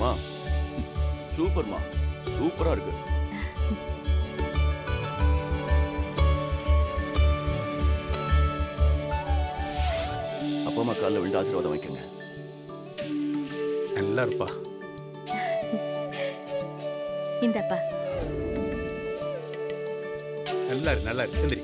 மா சூப்பர்மா, சூப்பரா இருக்கு. அப்பா அம்மா காலில் விழுந்து ஆசீர்வாதம் வைக்கங்க. நல்லா இருப்பா. இந்தப்பா. நல்லா இருக்கு, நல்லா இருக்கு. எந்திரி.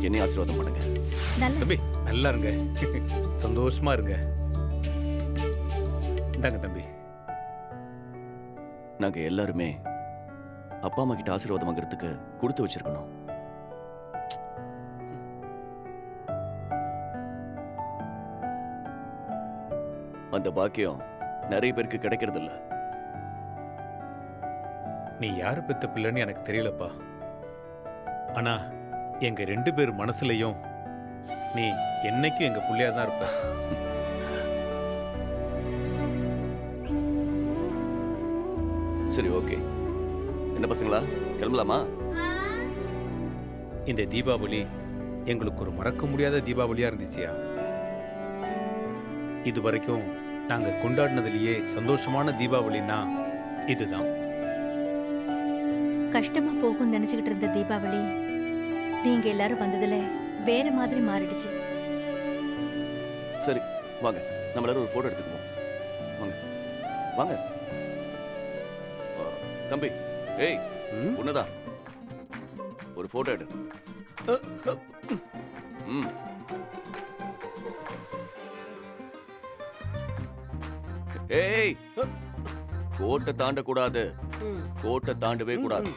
என்னையும் ஆசீர்வாதம் பண்ணுங்க. நல்ல தம்பி நல்லா இருங்க, சந்தோஷமா இருங்க. இந்தாங்க தம்பி. நாங்க எல்லாருமே அப்பா அம்மா கிட்ட ஆசீர்வாதம் வாங்குறதுக்கு கொடுத்து வச்சிருக்கணும். அந்த பாக்கியம் நிறைய பேருக்கு கிடைக்கிறது இல்ல. நீ யாரு பெத்த பிள்ளைன்னு எனக்கு தெரியலப்பா. ஆனா எங்க 2 பேர் மனசுலயும் நீ என்னைக்கும் எங்க புள்ளையா தான் இருப்ப. சரி, ஓகே. என்ன பசங்களா, கிளம்பலாமா? இந்த தீபாவளி எங்களுக்கு ஒரு மறக்க முடியாத தீபாவளியா இருந்துச்சியா. இது வரைக்கும் நாங்க கொண்டாடினதுலயே சந்தோஷமான தீபாவளின்னா இதுதான். கஷ்டமா போகும்னு நினைச்சுக்கிட்டு இருந்த தீபாவளி நீங்க எல்லாரும் வந்ததுல வேற மாதிரி மாறிடுச்சு. சரி வாங்க, நம்ம எல்லாரும் ஒரு போட்டோ எடுத்துக்குவோம். வாங்க வாங்க. தம்பி, ஏய் உன்னதான் ஒரு போட்டோ எடு. ம். ஏய், கோட்டை தாண்ட கூடாது. கோட்டை தாண்டவே கூடாது.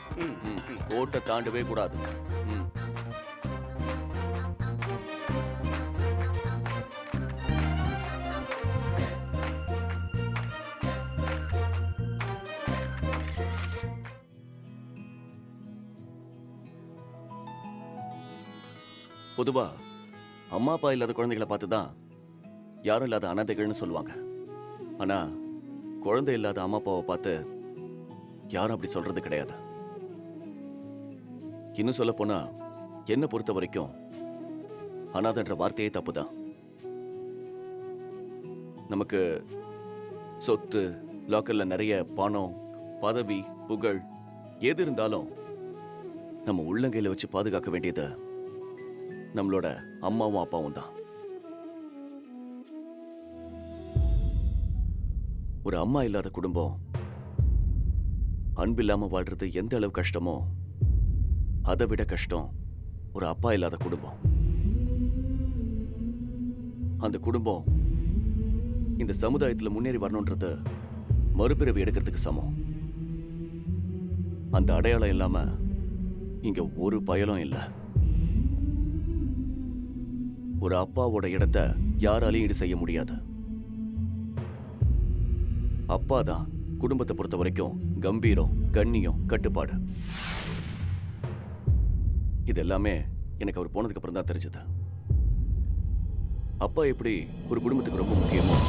கோட்டை தாண்டவே கூடாது. பொதுவா அம்மா அப்பா இல்லாத குழந்தைகளை பார்த்துதான் யாரும் இல்லாத அனாதைகள்னு சொல்லுவாங்க. ஆனா குழந்தை இல்லாத அம்மா அப்பாவை பார்த்து யாரும் அப்படி சொல்றது கிடையாது. இன்னும் சொல்ல போனா என்ன பொறுத்த வரைக்கும் அனாதைன்ற வார்த்தையே தப்புதான். நமக்கு சொத்து, லாக்கர்ல நிறைய பணம், பதவி, புகழ் எது இருந்தாலும் நம்ம உள்ளங்கையில வச்சு பாதுகாக்க வேண்டியது நம்மளோட அம்மாவும் அப்பாவும் தான். ஒரு அம்மா இல்லாத குடும்பம் அன்பில்லாம வாழ்றது எந்த அளவு கஷ்டமோ அதை விட கஷ்டம் ஒரு அப்பா இல்லாத குடும்பம். அந்த குடும்பம் இந்த சமுதாயத்துல முன்னேறி வரணும்ன்றது மறுபிறவி எடுக்கிறதுக்கு சமம். அந்த அடையாளம் இல்லாம இங்க ஒரு பயலும் இல்லை. ஒரு அப்பாவோட இடத்தை யாராலையும் ஈடு செய்ய முடியாது. அப்பா தான் குடும்பத்தை பொறுத்த வரைக்கும் கம்பீரம், கண்ணியம், கட்டுப்பாடு. இது எல்லாமே எனக்கு அவர் போனதுக்கு அப்புறம் தான் தெரிஞ்சது. அப்பா எப்படி ஒரு குடும்பத்துக்கு ரொம்ப முக்கியமோ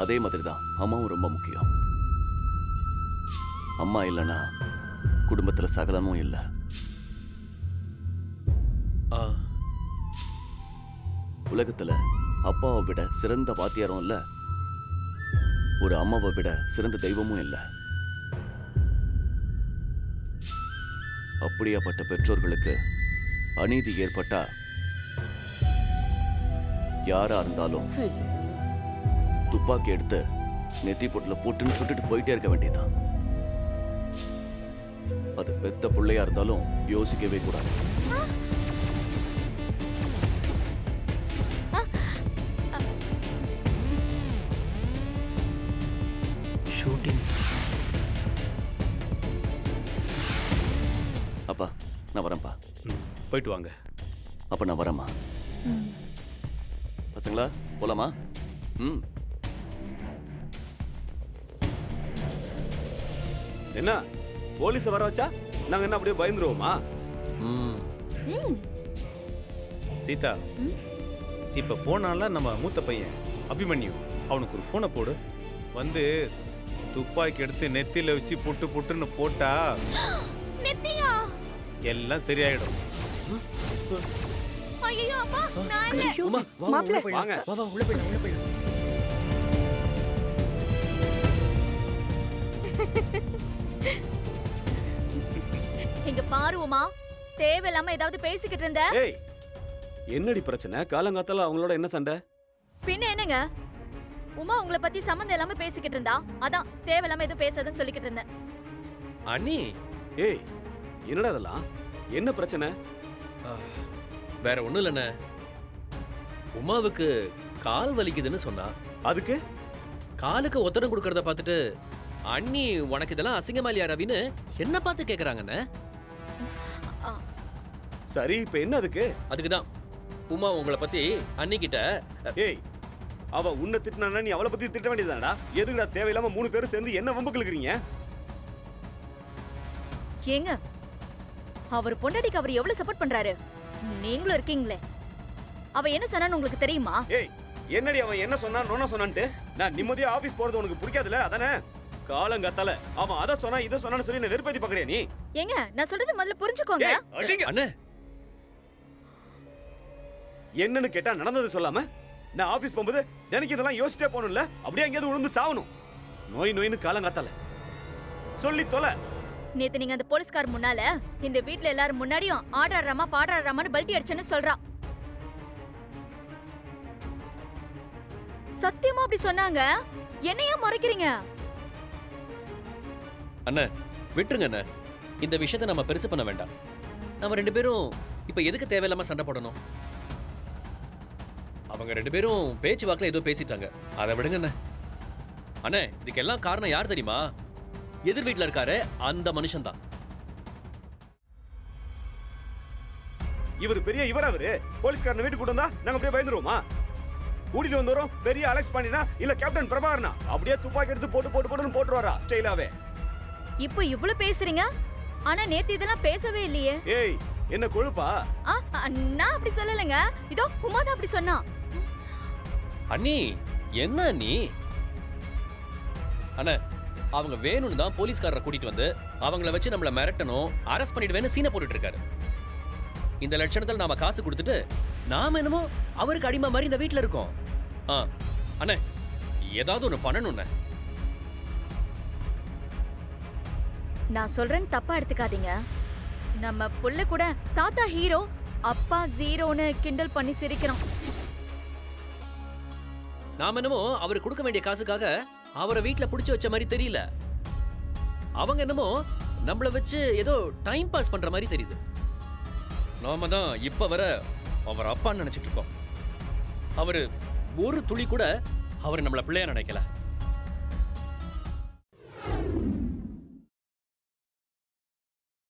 அதே மாதிரி தான் அம்மாவும் ரொம்ப முக்கியம். அம்மா இல்லைன்னா குடும்பத்துல சகலமும் இல்லை. உலகத்துல அப்பாவை விட சிறந்த வாத்தியாரும் இல்ல, ஒரு அம்மாவை விட சிறந்த தெய்வமும் இல்ல. அப்படியாப்பட்ட பெற்றோர்களுக்கு அநீதி ஏற்பட்டா யாரா இருந்தாலும் துப்பாக்கி எடுத்து நெத்தி பொட்டுல போட்டுன்னு சுட்டுட்டு போயிட்டே இருக்க வேண்டியதான். அது பெத்த பிள்ளையா இருந்தாலும் யோசிக்கவே கூடாது. அப்பா நான் வரேன்ப்பா. போயிட்டு வாங்க. அப்ப நான் வரேம்மா. பசங்களா போலாமா? என்ன போலீஸை வர வச்சா நாங்க என்ன அப்படியே பயந்துருவோமா? சீதா, இப்ப போனால நம்ம மூத்த பையன் அபிமன்யு, அவனுக்கு ஒரு போனை போடு. வந்து துப்பாக்கி எடுத்து நெத்தியில வச்சு புட்டு புட்டுன்னு போட்டா நெத்தியா? எல்லாம் சரியாயிடும். ஐயோ அப்பா, நான் இல்ல. உமா, வா, உள்ள போயிடலாம். வாங்க. வா, வா, உள்ள போயிடலாம், உள்ள போயிடலாம். இங்க பாரு உமா, தேவையில்லாம ஏதாவது பேசிக்கிட்டு இருந்த. ஏய், என்னடி பிரச்சனை? காலங்காத்தால அவங்களோட என்ன சண்டை? பின்ன என்னங்க? உமா உங்களை பத்தி சம்மந்தம் இல்லாம பேசிக்கிட்டு இருந்தா, அதான் தேவையில்லாம எதுவும் பேசாதுன்னு சொல்லிக்கிட்டு இருந்தேன். அண்ணி, ஏய், என்னடா இதெல்லாம்? என்ன பிரச்சனை? வேற ஒண்ணும் இல்லண்ணே. உமாவுக்கு கால் வலிக்குதுன்னு சொன்னா. அதுக்கு காலுக்கு ஒத்தடம் கொடுக்கறத பார்த்துட்டு அண்ணி உனக்கு இதெல்லாம் அசிங்கமா இல்லையா ரவின்னு என்ன பார்த்து கேக்குறாங்கண்ணே. சரி, இப்ப என்ன அதுக்கு? அதுக்குதான் உமா உங்களை பத்தி அண்ணி கிட்ட ஏய், அவ உன்னை திட்டினா நீ அவளை பத்தி திட்ட வேண்டியதாடா. எதுக்குடா தேவையில்லாம 3 பேரும் சேர்ந்து என்ன வம்புக்கு இழுக்கிறீங்க? ஏங்க, அவர் பொண்டாட்டிக்கு அவர் எவ்வளவு சப்போர்ட் பண்றாரு, நீங்களும் இருக்கீங்களே. அவ என்ன சொன்னான்னு உங்களுக்கு தெரியுமா? ஏய், என்னடி அவன் என்ன சொன்னான் நோன சொன்னான்ட்டு நான் நிம்மதியா ஆபீஸ் போறது உனக்கு பிடிக்காதுல, அதானே? காலங்காத்தால அவன் அதை சொன்னா இதை சொன்னான்னு சொல்லி என்ன வெறுப்பேத்தி பாக்குறியா நீ? ஏங்க, நான் சொல்றது முதல்ல புரிஞ்சுக்கோங்க. ஏய், அடிங்க. அண்ணே என்னன்னு கேட்டா நடந்தது சொல்லாம நான் ஆபீஸ் போகும்போது எனக்கு இதெல்லாம் யோசிச்சே போகணும்ல, அப்படியே எங்கேயாவது விழுந்து சாவணும். நோயின்னு காலங்காத்தால சொல்லி தொலை. நேத்து நீங்க அந்த போலீஸ்கார் முன்னால இந்த வீட்ல எல்லாரும் முன்னாடியும் ஆடாடுறாமா பாடாடுறாமான்னு பல்ட்டி அடிச்சேன்னு சொல்றா. சத்தியமா அப்படி சொன்னாங்க. என்னையா மறைக்கிறீங்க? அண்ணே விட்டுருங்க அண்ணே. இந்த விஷயத்தை நம்ம பெருசு பண்ண வேண்டாம். நம்ம 2 பேரும் இப்ப எதுக்கு தேவையில்லாம சண்டை போடணும்? அவங்க 2 பேரும் பேச்சு வாக்குல ஏதோ பேசிட்டாங்க, அதை விடுங்க அண்ணே. அண்ணே, இதுக்கெல்லாம் காரணம் யார் தெரியுமா? எதிர் வீட்டுல இருக்காரு அந்த மனுஷன் தான். இவர் பெரிய இவர், அவரு போலீஸ்காரன் வீட்டுக்கு கூட்டு வந்தா நாங்க அப்படியே பயந்துருவோமா? கூட்டிட்டு வந்தோம் பெரிய அலெக்ஸ் பாண்டினா இல்ல கேப்டன் பிரபாகரனா அப்படியே துப்பாக்கி எடுத்து போட்டு போட்டு போட்டுன்னு போட்டுருவாரா ஸ்டைலாவே. இப்போ இவ்ளோ பேசுறீங்க, ஆனா நேத்து இதெல்லாம் பேசவே இல்லையே. ஏய், என்ன கொழுப்பா? நான் அப்படி சொல்லலைங்க. இதோ உமா தான் அப்படி சொன்னா. அண்ணி என்ன அண்ணி? அண்ணே, அவங்க வேணும்னு தான் போலீஸ்காரரை கூட்டிட்டு வந்து அவங்கள வச்சு நம்மள மிரட்டணும், அரெஸ்ட் பண்ணிடுவேன்னு சீனை போட்டுட்டு இருக்காரு. இந்த லட்சணத்துல நாம காசு கொடுத்துட்டு நாம என்னமோ அவருக்கு அடிமை மாதிரி இந்த வீட்டுல இருக்கோம். அண்ணே, ஏதாவது ஒண்ணு பண்ணணும்ண்ணே. நான் சொல்றேன்னு தப்பா எடுத்துக்காதீங்க. நம்ம புள்ள கூட தாத்தா ஹீரோ அப்பா ஜீரோன்னு கிண்டல் பண்ணி சிரிக்கிறோம். நாம என்னமோ அவர் கொடுக்க வேண்டிய காசுக்காக அவரை வீட்டுல புடிச்சு வச்ச மாதிரி தெரியல. அவங்க என்னமோ நம்மள வச்சு ஏதோ டைம் பாஸ் பண்ற மாதிரி தெரியுது. நாம தான் இப்ப வர அவர் அப்பான்னு நினைச்சிட்டு இருக்கோம். அவரு ஒரு துளி கூட அவர் நம்மள பிள்ளையா நினைக்கல.